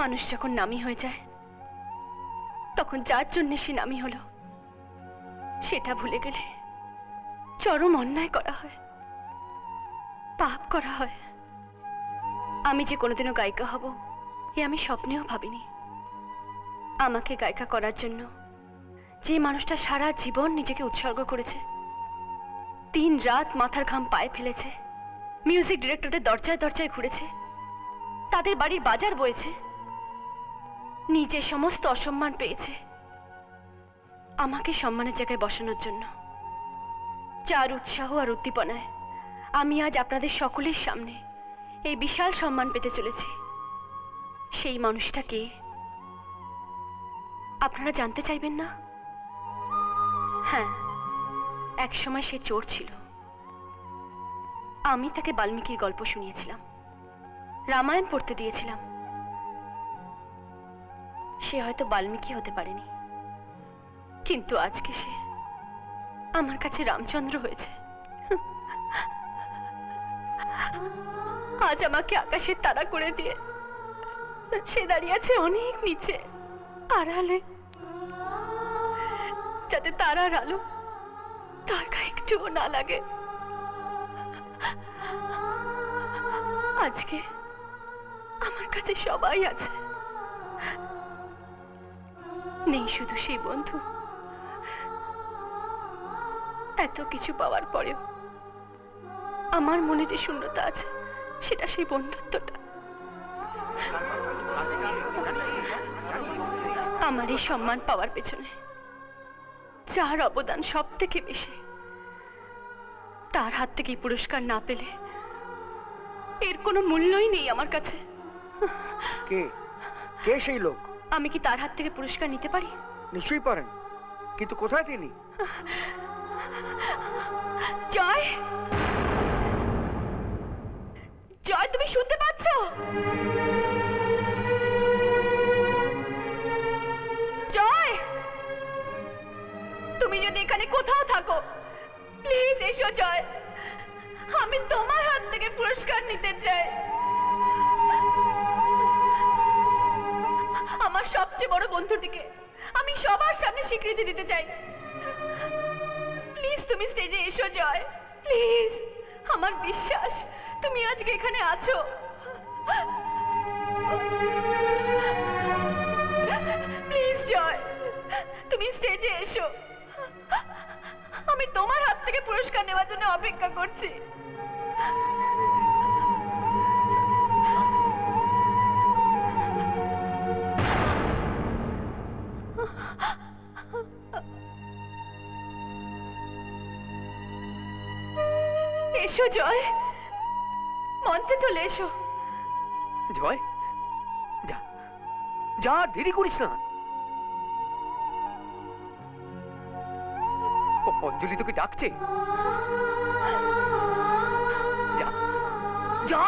মানুষ যখন নামী হয়ে যায় তখন যার জন্য সে নামী হলো সেটা ভুলে গেলে চরম অন্যায় করা হয়, পাপ করা হয়। আমি যে কোনোদিনও গায়িকা হব এ আমি স্বপ্নেও ভাবিনি। আমাকে গায়িকা করার জন্য যে মানুষটা সারা জীবন নিজেকে উৎসর্গ করেছে, দিন রাত মাথার ঘাম পায়ে ফেলেছে, মিউজিক ডিরেক্টরদের দরজায় দরজায় ঘুরেছে, তাদের বাড়ির বাজার বয়েছে, নিজে সমস্ত অসম্মান পেয়েছে, আমাকে সম্মানের জায়গায় বসানোর জন্য, যার উৎসাহ আর উদ্দীপনায় আমি আজ আপনাদের সকলের সামনে এই বিশাল সম্মান পেতে চলেছি, সেই মানুষটা কে আপনারা জানতে চাইবেন না? হ্যাঁ, এক সময় সে চোর ছিল। আমি তাকে বাল্মীকির গল্প শুনিয়েছিলাম, রামায়ণ পড়তে দিয়েছিলাম। সে হয়তো বাল্মীকি হতে পারেনি, কিন্তু আজকে সে আমার কাছে রামচন্দ্র হয়েছে। আজ আমাকে আকাশের তারা করে দিয়ে সে দাঁড়িয়ে আছে অনেক নিচে আড়ালে, যাতে তারার আলো তার গায়ে একটুও না লাগে। আজকে আমার কাছে সবাই আছে, নেই শুধু সেই বন্ধু। এত কিছু পাওয়ার পরেও আমার মনে যে শূন্যতা আছে সেটা সেই বন্ধুত্বটা। আমার এই সম্মান পাওয়ার পেছনে যার অবদান সব থেকে বেশি, তার হাত থেকে পুরস্কার না পেলে এর কোনো মূল্যই নেই আমার কাছে। কে কে সেই লোক? আমি কি তার হাত থেকে পুরস্কার নিতে পারি? নিশ্চয়ই পারেন, কিন্তু কোথায় তিনি? জয়, জয়, তুমি শুনতে পাচ্ছ? জয়, তুমি যদি এখানে কোথাও থাকো প্লিজ এসো। জয়, আমি তোমার হাত থেকে পুরস্কার নিতে চাই। আমার সবচেয়ে বড় বন্ধুটিকে আমি সবার সামনে স্বীকৃতি দিতে চাই। প্লিজ তুমি স্টেজে এসো জয়, প্লিজ। আমার বিশ্বাস তুমি আজকে এখানে আছো। প্লিজ জয়, তুমি স্টেজে এসো। আমি তোমার হাত থেকে পুরস্কার নেওয়ার জন্য অপেক্ষা করছি। এসো জয়, মঞ্চে চলে এসো। জয়, যা যা, দেরি করিস না। অঞ্জলি তোকে ডাকছে, যা যা।